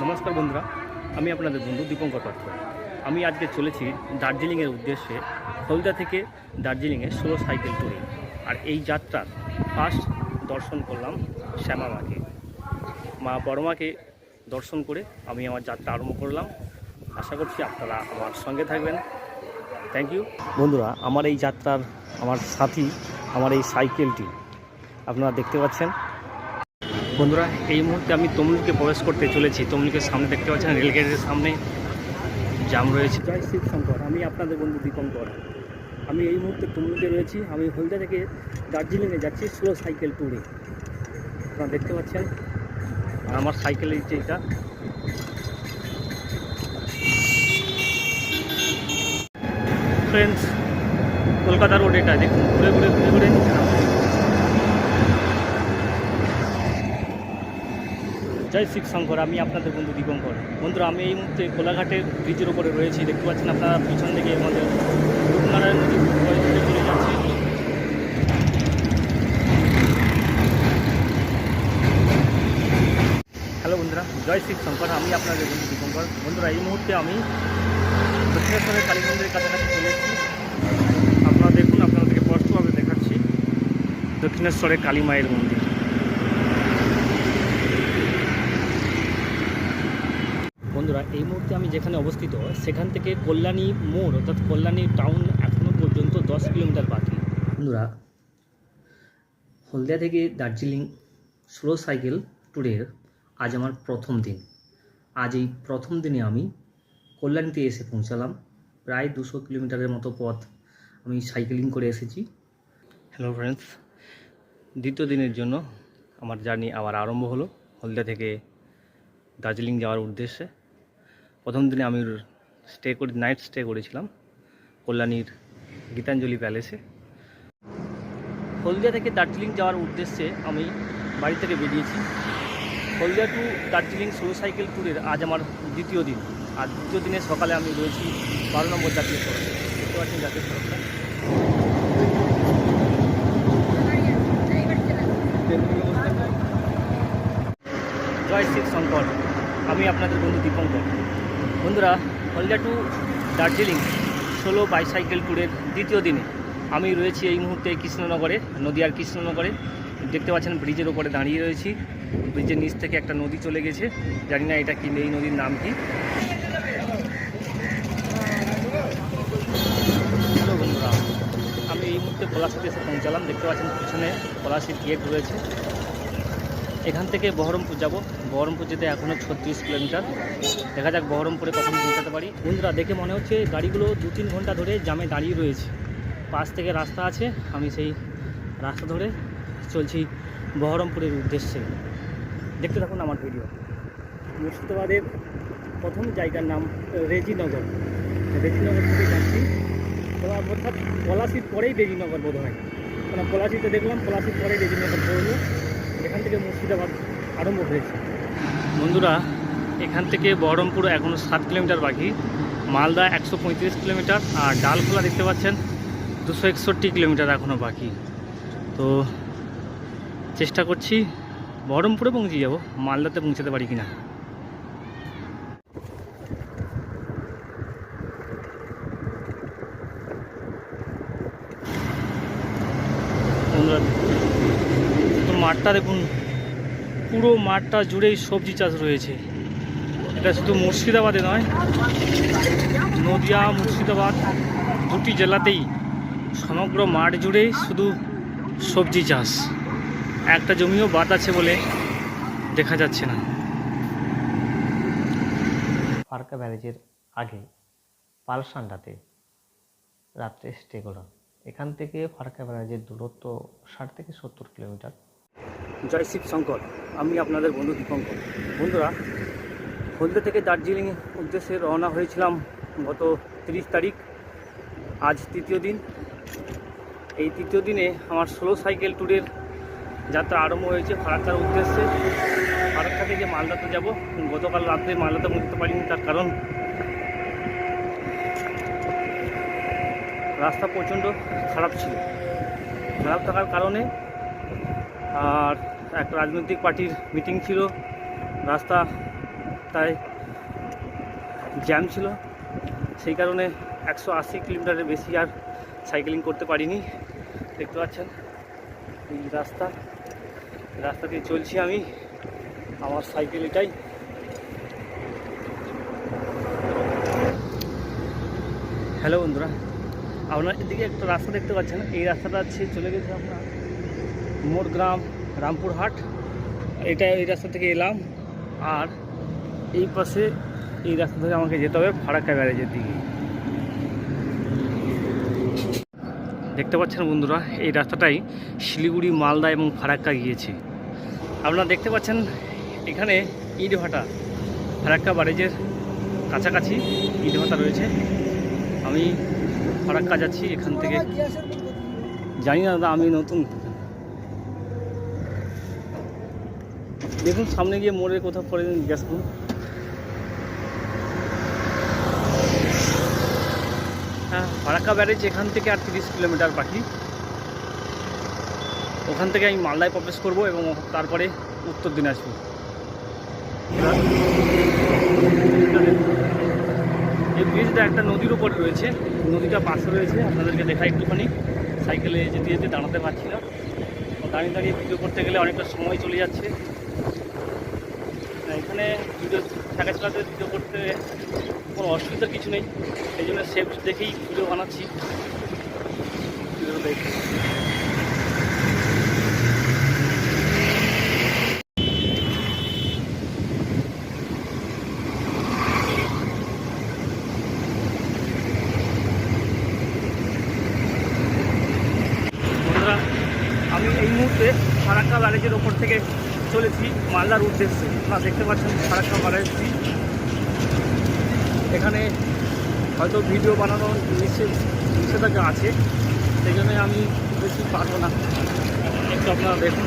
নমস্কার বন্ধুরা, আমি আপনাদের বন্ধু দীপঙ্কর পাত্র। আমি আজকে চলেছি দার্জিলিংয়ের উদ্দেশ্যে। হলদিয়া থেকে দার্জিলিংয়ে সোলো সাইকেল ট্যুরে। আর এই যাত্রার ফার্স্ট দর্শন করলাম শ্যামামাকে, মা বড়মাকে দর্শন করে আমি আমার যাত্রা আরম্ভ করলাম। আশা করছি আপনারা আমার সঙ্গে থাকবেন। থ্যাংক ইউ বন্ধুরা। আমার এই যাত্রার আমার সাথী আমার এই সাইকেলটি আপনারা দেখতে পাচ্ছেন। বন্ধুরা, এই মুহূর্তে আমি তমলুকে প্রবেশ করতে চলেছি। তমলুকের সামনে দেখতে পাচ্ছেন রেলগেটের সামনে জাম রয়েছে। জয় শিবশঙ্কর, আমি আপনাদের বন্ধু দীপঙ্কর। আমি এই মুহূর্তে তমলুকে রয়েছি। আমি হলদিয়া থেকে দার্জিলিংয়ে যাচ্ছি স্লো সাইকেল ট্যুরে। আপনারা দেখতে পাচ্ছেন আর আমার সাইকেল এই যে এটা। ফ্রেন্ডস, কলকাতা রোড এটা দেখুন, ঘুরে ঘুরে ঘুরে ঘুরে নিচে নামছে। জয় শিবশঙ্কর, আমি আপনাদের বন্ধু দীপঙ্কর। বন্ধুরা, আমি এই মুহূর্তে কোলাঘাটের ব্রিজের উপরে রয়েছি। দেখতে পাচ্ছেন আপনারা পিছন দিকে আমাদের রূপনারায়ণ নদী চলে যাচ্ছে। হ্যালো বন্ধুরা, জয় শিবশঙ্কর, আমি আপনাদের বন্ধু দীপঙ্কর। বন্ধুরা, এই মুহূর্তে আমি দক্ষিণেশ্বরের কালী মন্দিরের কাছাকাছি চলে এসেছি। আপনারা দেখুন, আপনাদেরকে স্পষ্টভাবে দেখাচ্ছি দক্ষিণেশ্বরের কালী মায়ের মন্দির। বন্ধুরা, এই মুহূর্তে আমি যেখানে অবস্থিত সেখান থেকে কল্যাণী মোড় অর্থাৎ কল্যাণী টাউন এখনও পর্যন্ত 10 কিলোমিটার বাকি। বন্ধুরা, হলদিয়া থেকে দার্জিলিং স্লো সাইকেল ট্যুরের আজ আমার প্রথম দিন। আজ এই প্রথম দিনে আমি কল্যাণীতে এসে পৌঁছালাম। প্রায় 200 কিলোমিটারের মতো পথ আমি সাইকেলিং করে এসেছি। হ্যালো ফ্রেন্ডস, দ্বিতীয় দিনের জন্য আমার জার্নি আবার আরম্ভ হলো হলদিয়া থেকে দার্জিলিং যাওয়ার উদ্দেশ্যে। প্রথম দিনে আমি নাইট স্টে করেছিলাম কল্যাণীর গীতাঞ্জলি প্যালেসে। হলদিয়া থেকে দার্জিলিং যাওয়ার উদ্দেশ্যে আমি বাড়ি থেকে বেরিয়েছি। হলদিয়া টু দার্জিলিং স্লো সাইকেল ট্যুরের আজ আমার দ্বিতীয় দিন। আর দ্বিতীয় দিনে সকালে আমি রয়েছি 12 নম্বর জাতীয় সড়কে। দেখতে পাচ্ছেন জাতীয় সড়কটা। জয় শিবশঙ্কর, আমি আপনাদের বন্ধু দীপঙ্কর। বন্ধুরা, হলদিয়া টু দার্জিলিং সোলো বাইসাইকেল ট্যুরের দ্বিতীয় দিনে আমি রয়েছি এই মুহূর্তে কৃষ্ণনগরে, নদিয়ার কৃষ্ণনগরে। দেখতে পাচ্ছেন ব্রিজের ওপরে দাঁড়িয়ে রয়েছি। ব্রিজের নিচ থেকে একটা নদী চলে গেছে, জানি না এটা কি, এই নদীর নাম কি। হ্যালো বন্ধুরা, আমি এই মুহূর্তে পলাশিতে এসে পৌঁছালাম। দেখতে পাচ্ছেন পিছনে পলাশির গেট রয়েছে। এখান থেকে বহরমপুর যাব। বহরমপুর যেতে এখনও 36 কিলোমিটার। দেখা যাক বহরমপুরে কখন পৌঁছাতে পারি। বন্ধুরা, দেখে মনে হচ্ছে গাড়িগুলো 2-3 ঘন্টা ধরে জামে দাঁড়িয়ে রয়েছে। পাশ থেকে রাস্তা আছে, আমি সেই রাস্তা ধরে চলছি বহরমপুরের উদ্দেশ্যে। দেখতে থাকুন আমার ভিডিও। মুর্শিদাবাদের প্রথম জায়গার নাম রেজিনগর। রেজিনগর থেকে যাচ্ছি, অর্থাৎ পলাশির পরেই রেজিনগর বোধ হয়। কারণ পলাশিতে দেখলাম পলাশির পরেই রেজিনগর পড়লো। এখান থেকে মুর্শিদাবাদ আরম্ভ হয়েছে। বন্ধুরা, এখান থেকে বহরমপুর এখনও 7 কিলোমিটার বাকি। মালদা 135 কিলোমিটার। আর ডালখোলা দেখতে পাচ্ছেন 261 কিলোমিটার এখনও বাকি। তো চেষ্টা করছি বহরমপুরে পৌঁছে যাব, মালদাতে পৌঁছাতে পারি কিনা। তো মাঠটা দেখুন, পুরো মাঠটা জুড়েই সবজি চাষ রয়েছে। এটা শুধু মুর্শিদাবাদে নয়, নদিয়া মুর্শিদাবাদ দুটি জেলাতেই সমগ্র মাঠ জুড়েই শুধু সবজি চাষ। একটা জমিও বাদ আছে বলে দেখা যাচ্ছে না। ফারাক্কা ব্যারেজের আগে পালসান্ডাতে রাত্রে স্টে করা। এখান থেকে ফারাক্কা ব্যারেজের দূরত্ব 60 থেকে 70 কিলোমিটার। জয় শিবশঙ্কর, আমি আপনাদের বন্ধু দীপঙ্কর। বন্ধুরা, হলদিয়া থেকে দার্জিলিং উদ্দেশ্যে রওনা হয়েছিলাম গত 30 তারিখ। আজ তৃতীয় দিন। এই তৃতীয় দিনে আমার স্লো সাইকেল ট্যুরের যাত্রা আরম্ভ হয়েছে ফারাক্কার উদ্দেশ্যে। ফারাক্কা থেকে মালদাতে যাব। গতকাল রাত্রে মালদাতে পৌঁছতে পারিনি, তার কারণ রাস্তা প্রচণ্ড খারাপ ছিল। খারাপ থাকার কারণে আর একটা রাজনৈতিক পার্টির মিটিং ছিল, রাস্তা রাস্তায় জ্যাম ছিল, সেই কারণে 180 কিলোমিটারের বেশি আর সাইকেলিং করতে পারিনি। দেখতে পাচ্ছেন এই রাস্তা দিয়ে চলছি আমি, আমার সাইকেল এটাই। হ্যালো বন্ধুরা, আপনার এদিকে একটা রাস্তা দেখতে পাচ্ছেন, এই রাস্তাটা চলে গেছে আপনার মোরগ্রাম রামপুরহাট। এই রাস্তা থেকে এলাম, আর এই পাশে এই রাস্তা ধরে আমাকে যেতে হবে ফারাক্কা ব্যারেজের দিকে। দেখতে পাচ্ছেন বন্ধুরা, এই রাস্তাটাই শিলিগুড়ি, মালদা এবং ফারাক্কা গিয়েছে। আপনারা দেখতে পাচ্ছেন এখানে ইটভাটা, ফারাক্কা ব্যারেজের কাছাকাছি ইটভাটা রয়েছে। আমি ফারাক্কা যাচ্ছি এখান থেকে, জানি না দাদা, আমি নতুন। দেখুন সামনে গিয়ে মোড়ে কোথাও পড়ে জিজ্ঞাসা করুন। হ্যাঁ, ফারাক্কা ব্যারেজ এখান থেকে আর 30 কিলোমিটার বাকি। ওখান থেকে আমি মালদায় প্রবেশ করব এবং তারপরে উত্তর দিনাজপুর। এই ব্রিজটা একটা নদীর উপরে রয়েছে, নদীটা পাশে রয়েছে। আপনাদেরকে দেখাই একটুখানি। সাইকেলে যেতে যেতে দাঁড়াতে পারছি না, দাঁড়িয়ে দাঁড়িয়ে ভিডিও করতে গেলে অনেকটা সময় চলে যাচ্ছে। এখানে ভিডিও থাকা চালাতে ভিডিও করতে কোনো অসুবিধা কিছু নেই, এই জন্য সেফ দেখেই ভিডিও বানাচ্ছি। বন্ধুরা, আমি এই মুহূর্তে ফারাক্কা ব্যারেজের ওপর থেকে চলেছি মালদার উদ্দেশ্যে। আপনারা দেখতে পাচ্ছেন ফারাক্কা ব্যারেজটি। এখানে হয়তো ভিডিও বানানোর নিষেধাজ্ঞা আছে, সেই জন্য আমি বেশি পারবো না। একটু আপনারা দেখুন।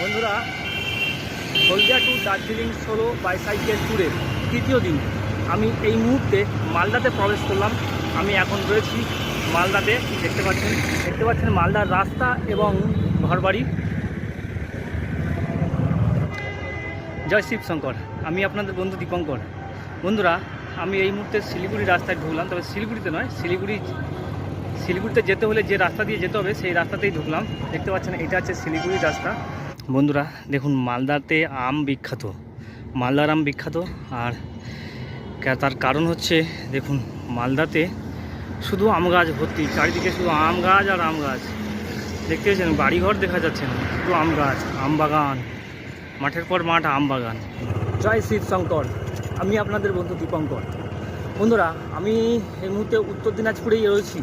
বন্ধুরা, হলদিয়া টু দার্জিলিং সোলো বাইসাইকেল ট্যুরের তৃতীয় দিন আমি এই মুহূর্তে মালদাতে প্রবেশ করলাম। আমি এখন রয়েছি মালদাতে। দেখতে পাচ্ছেন মালদার রাস্তা এবং ঘরবাড়ি। জয় শিব শঙ্কর, আমি আপনাদের বন্ধু দীপঙ্কর। বন্ধুরা, আমি এই মুহূর্তে শিলিগুড়ি রাস্তায় ঢুকলাম, তবে শিলিগুড়িতে নয়, শিলিগুড়িতে যেতে হলে যে রাস্তা দিয়ে যেতে হবে সেই রাস্তাতেই ঢুকলাম। দেখতে পাচ্ছেন এটা হচ্ছে শিলিগুড়ির রাস্তা। বন্ধুরা দেখুন, মালদাতে আম বিখ্যাত, মালদার আম বিখ্যাত। আর তার কারণ হচ্ছে দেখুন, মালদাতে শুধু আম গাছ ভর্তি, চারিদিকে শুধু আম গাছ আর আম গাছ। দেখতে পাচ্ছেন বাড়িঘর দেখা যাচ্ছে না, শুধু আম গাছ, আম বাগান, মাঠের পর মাঠ আম বাগান। জয় শিব শঙ্কর, আমি আপনাদের বন্ধু দীপঙ্কর। বন্ধুরা, আমি এই মুহূর্তে উত্তর দিনাজপুরেই রয়েছি।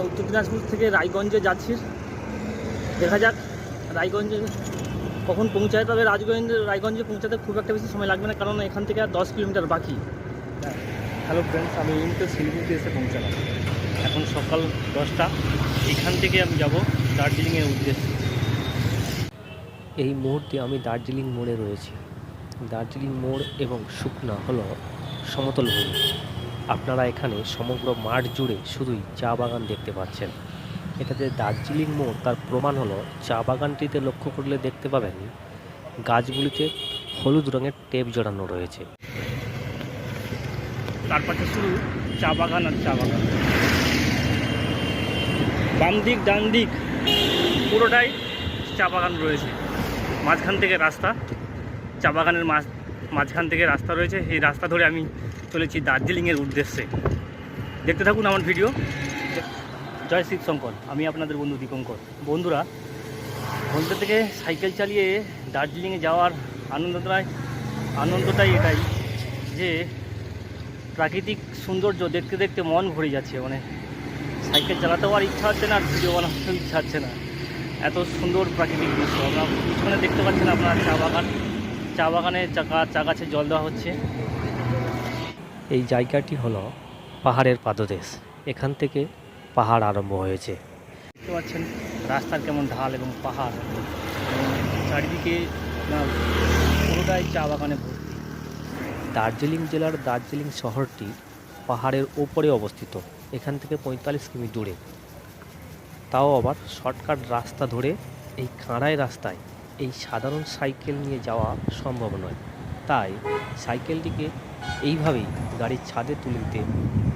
উত্তর দিনাজপুর থেকে রায়গঞ্জে যাচ্ছি। দেখা যাক রায়গঞ্জে কখন পৌঁছায়। তবে রায়গঞ্জে পৌঁছাতে খুব একটা বেশি সময় লাগবে না, কারণ এখান থেকে আর 10 কিলোমিটার বাকি। হ্যালো ফ্রেন্ডস, আমি এই মুহূর্তে শিলিগুড়িতে এসে পৌঁছালাম। এখন সকাল 10টা। এখান থেকে আমি যাব দার্জিলিংয়ের উদ্দেশ্যে। এই মুহূর্তে আমি দার্জিলিং মোড়ে রয়েছি। দার্জিলিং মোড় এবং শুকনা হলো সমতল ভূমি। আপনারা এখানে সমগ্র মাঠ জুড়ে শুধুই চা বাগান দেখতে পাচ্ছেন। এটাতে দার্জিলিং মোড়, তার প্রমাণ হলো চা বাগানটিতে লক্ষ্য করলে দেখতে পাবেন গাছগুলিতে হলুদ রঙের টেপ জড়ানো রয়েছে। তার পাশে শুধু চা বাগান আর চা বাগান, বাম দিক ডান দিক পুরোটাই চা বাগান রয়েছে। মাঝখান থেকে রাস্তা, চা বাগানের মাঝখান থেকে রাস্তা রয়েছে। এই রাস্তা ধরে আমি চলেছি দার্জিলিংয়ের উদ্দেশ্যে। দেখতে থাকুন আমার ভিডিও। জয় শিব শঙ্কর, আমি আপনাদের বন্ধু দীপঙ্কর। বন্ধুরা, হলদিয়া থেকে সাইকেল চালিয়ে দার্জিলিংয়ে যাওয়ার আনন্দটাই এটাই যে প্রাকৃতিক সৌন্দর্য দেখতে দেখতে মন ভরে যাচ্ছে। মানে সাইকেল চালাতেও আর ইচ্ছা হচ্ছে না, আর ভিডিও বানাতেও ইচ্ছা হচ্ছে না। এত সুন্দর প্রাকৃতিক দৃশ্য। আপনারা পিছনে দেখতে পাচ্ছেন আপনার চা বাগানে চা গাছে জল দেওয়া হচ্ছে। এই জায়গাটি হলো পাহাড়ের পাদদেশ। এখান থেকে পাহাড় আরম্ভ হয়েছে। দেখতে পাচ্ছেন রাস্তার কেমন ঢাল এবং পাহাড়, এবং চারিদিকে আপনার পুরোটাই চা বাগানে ভর্তি। দার্জিলিং জেলার দার্জিলিং শহরটি পাহাড়ের ওপরে অবস্থিত, এখান থেকে 45 কিমি দূরে। তাও আবার শর্টকাট রাস্তা ধরে এই খাঁড়াই রাস্তায় এই সাধারণ সাইকেল নিয়ে যাওয়া সম্ভব নয়, তাই সাইকেলটিকে এইভাবেই গাড়ির ছাদে তুলে দিতে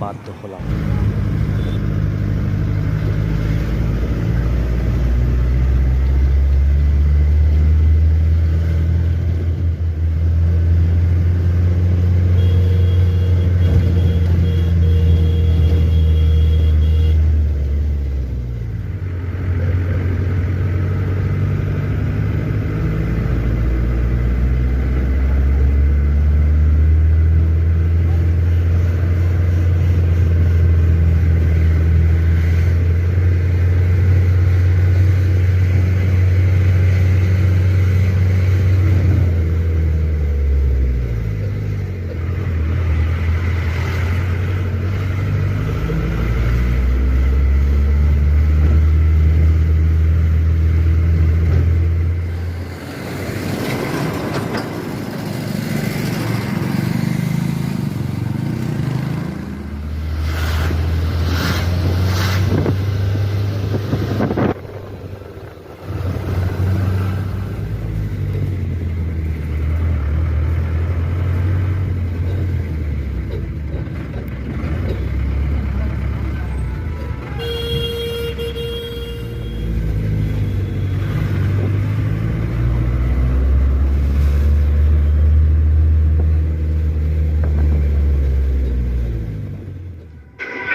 বাধ্য হলাম।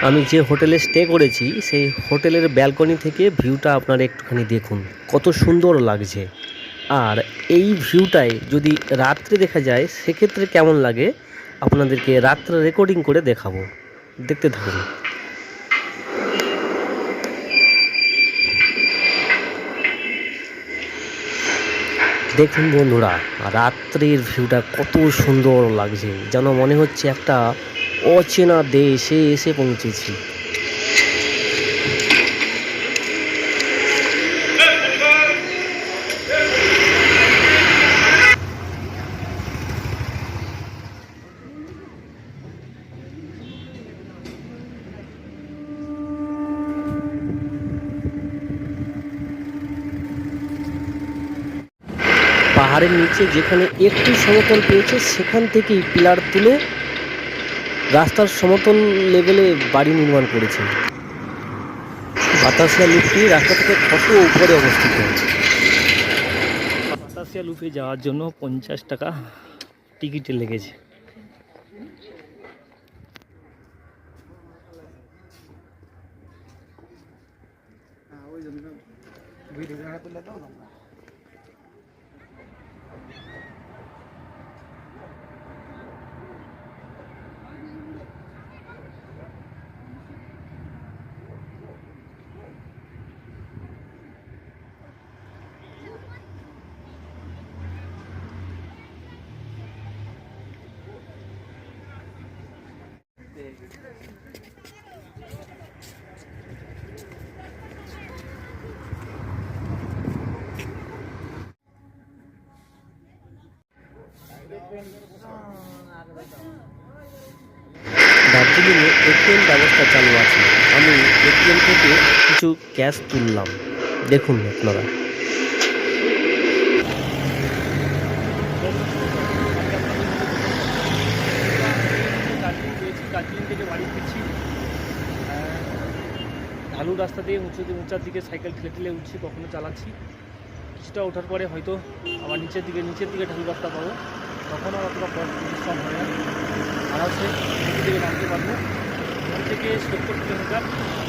আমি যে হোটেলে স্টে করেছি সেই হোটেলের ব্যালকনি থেকে ভিউটা আপনারা একটুখানি দেখুন, কত সুন্দর লাগছে। আর এই ভিউটায় যদি রাত্রে দেখা যায় সেক্ষেত্রে কেমন লাগে আপনাদেরকে রাত্রে রেকর্ডিং করে দেখাবো, দেখতে থাকুন। দেখুন বন্ধুরা, রাত্রির ভিউটা কত সুন্দর লাগছে, যেন মনে হচ্ছে একটা অচেনা দেশে এসে পৌঁছেছি। পাহাড়ের নিচে যেখানে একটু সমতল পেয়েছে সেখান থেকেই পিলার তুলে রাস্তার সমতল লেভেলে বাড়ি নির্মাণ করেছে। বাতাসিয়া লুপটি রাস্তা থেকে কত উপরে অবস্থিত। বাতাসিয়া লুপে যাওয়ার জন্য 50 টাকা টিকিট লেগেছে। দার্জিলিংয়ে এটিএম ব্যবস্থা চালু আছে, আমি এটিএম থেকে কিছু ক্যাশ তুললাম, দেখুন আপনারা। দার্জিলিং থেকে বাড়ি ফিরছি, ঢালু রাস্তা দিয়ে উঁচার দিকে সাইকেল ঠেলে ঠেলে উঠছি, কখনো চালাচ্ছি। কিছুটা ওঠার পরে হয়তো আবার নিচের দিকে ঢালু রাস্তা পাবো, তখন আর অতটা পরিশ্রম হয় না, আরামসে নিচের দিকে নামতে পারবো। এখান থেকে 70 কিলোমিটার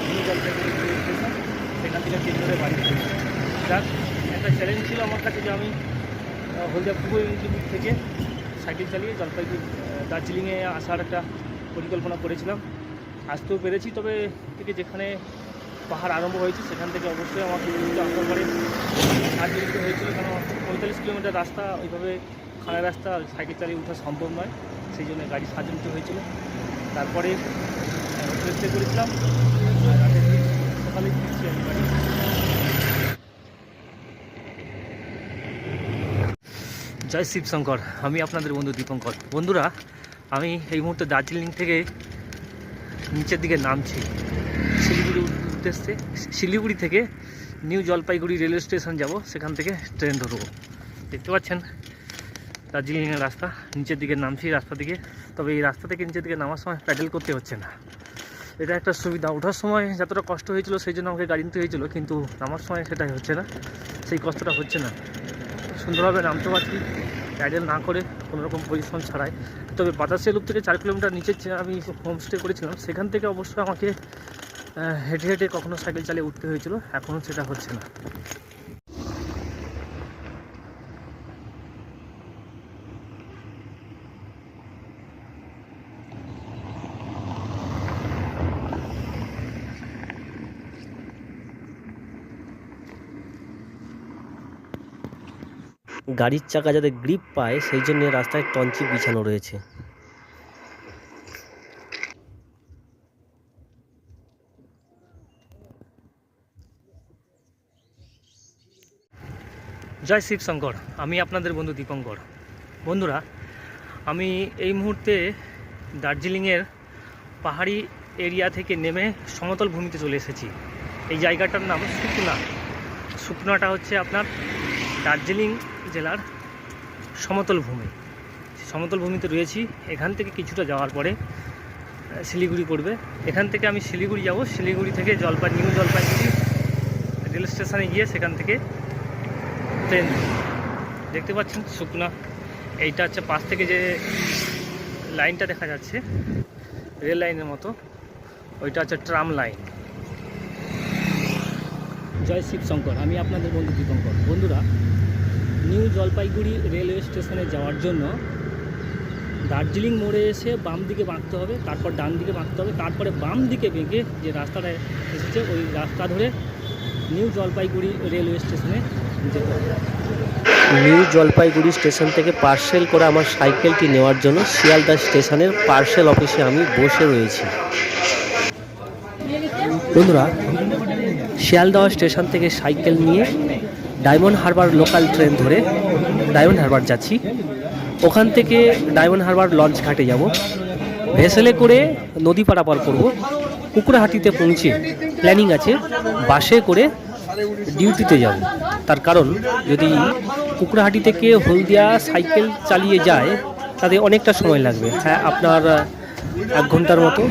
নিউ জলপাইগুড়ি স্টেশন, সেখান থেকে ট্রেন ধরে বাড়ি ফিরছি। যাক, একটা চ্যালেঞ্জ ছিল আমার কাছে যে আমি হলদিয়া পূর্ব মেদিনীপুর থেকে সাইকেল চালিয়ে দার্জিলিংয়ে আসার একটা পরিকল্পনা করেছিলাম। আসতেও পেরেছি, তবে থেকে যেখানে পাহাড় আরম্ভ হয়েছে সেখান থেকে অবশ্যই আমাকে আসার পরে সাহায্য হয়েছিল, কারণ 45 কিলোমিটার রাস্তা ওইভাবে খাড়া রাস্তা সাইকেল চালিয়ে ওঠা সম্ভব নয়, সেই জন্য গাড়ি সাহায্য নিতে হয়েছিল। তারপরে হোটেলে স্টে করেছিলাম, আর রাতে সকালে ফিরছি আমি বাড়ি। জয় শিবশঙ্কর, আমি আপনাদের বন্ধু দীপঙ্কর। বন্ধুরা, আমি এই মুহূর্তে দার্জিলিং থেকে নিচের দিকে নামছি শিলিগুড়ির উদ্দেশ্যে। শিলিগুড়ি থেকে নিউ জলপাইগুড়ি রেলওয়ে স্টেশন যাব, সেখান থেকে ট্রেন ধরবো। দেখতে পাচ্ছেন দার্জিলিংয়ের রাস্তা, নিচের দিকে নামছি রাস্তা দিকে। তবে এই রাস্তা থেকে নিচের দিকে নামার সময় প্যাডেল করতে হচ্ছে না, এটা একটা সুবিধা। ওঠার সময় যতটা কষ্ট হয়েছিল সেই জন্য আমাকে গাড়ি নিতে হয়েছিল, কিন্তু নামার সময় সেটাই হচ্ছে না, সেই কষ্টটা হচ্ছে না। সুন্দরভাবে নামতে পারছি প্যাডেল না করে, কোনোরকম পরিশ্রম ছাড়াই। তবে বাতাসের লুপ থেকে 4 কিলোমিটার নিচে আমি হোমস্টে করেছিলাম, সেখান থেকে অবশ্যই আমাকে হেঁটে হেঁটে কখনো সাইকেল চালিয়ে উঠতে হয়েছিল, এখনও সেটা হচ্ছে না। গাড়ির চাকা যাতে গ্রিপ পায় সেই জন্য রাস্তায় টঞ্চিপ বিছানো রয়েছে। জয় শিবশঙ্কর, আমি আপনাদের বন্ধু দীপঙ্কর। বন্ধুরা, আমি এই মুহূর্তে দার্জিলিংয়ের পাহাড়ি এরিয়া থেকে নেমে সমতল ভূমিতে চলে এসেছি। এই জায়গাটার নাম সুকনা। সুকনাটা হচ্ছে আপনার দার্জিলিং জেলার সমতল ভূমি। সমতল ভূমিতে রয়েছি। এখান থেকে কিছুটা যাওয়ার পরে শিলিগুড়ি পড়বে। এখান থেকে আমি শিলিগুড়ি যাব, শিলিগুড়ি থেকে নিউ জলপাইগুড়ি রেল স্টেশনে গিয়ে সেখান থেকে ট্রেন। দেখতে পাচ্ছেন সুকনা, এইটা হচ্ছে পাশ থেকে যে লাইনটা দেখা যাচ্ছে রেল লাইনের মতো, ওইটা হচ্ছে ট্রাম লাইন। জয় শিবশঙ্কর, আমি আপনাদের বন্ধু দীপঙ্কর। বন্ধুরা, নিউ জলপাইগুড়ি রেলওয়ে স্টেশনে যাওয়ার জন্য দার্জিলিং মোড়ে এসে বাম দিকে বাঁকতে হবে, তারপর ডান দিকে বাঁকতে হবে, তারপরে বাম দিকে বেঁকে যে রাস্তাটা এসেছে ওই রাস্তা ধরে নিউ জলপাইগুড়ি রেলওয়ে স্টেশনে যেতে হবে। নিউ জলপাইগুড়ি স্টেশন থেকে পার্সেল করে আমার সাইকেলটি নেওয়ার জন্য শিয়ালদা স্টেশনের পার্সেল অফিসে আমি বসে রয়েছি। বন্ধুরা, শিয়ালদহ স্টেশন থেকে সাইকেল নিয়ে ডায়মন্ড হারবার লোকাল ট্রেন ধরে ডায়মন্ড হারবার যাচ্ছি। ওখান থেকে ডায়মন্ড হারবার লঞ্চ ঘাটে যাব, ভেসেলে করে নদী পারাপার করব। কুকুরাহাটিতে পৌঁছে প্ল্যানিং আছে বাসে করে ডিউটিতে যাব। তার কারণ যদি কুকুরাহাটি থেকে হলদিয়া সাইকেল চালিয়ে যায় তাতে অনেকটা সময় লাগবে। হ্যাঁ, আপনার 1 ঘন্টার মতো,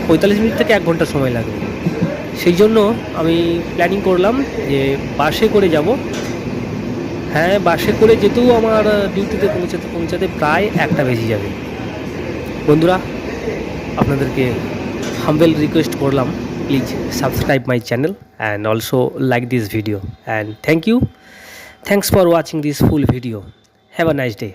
45 মিনিট থেকে 1 ঘন্টা সময় লাগবে। সেই জন্য আমি প্ল্যানিং করলাম যে বাসে করে যাব। হ্যাঁ, বাসে করে যেতেও আমার ডিউটিতে পৌঁছাতে প্রায় 1টা বেজে যাবে। বন্ধুরা, আপনাদেরকে হাম্বেল রিকোয়েস্ট করলাম, please subscribe my channel and also like this video, and thanks for watching this full video. Have a nice day.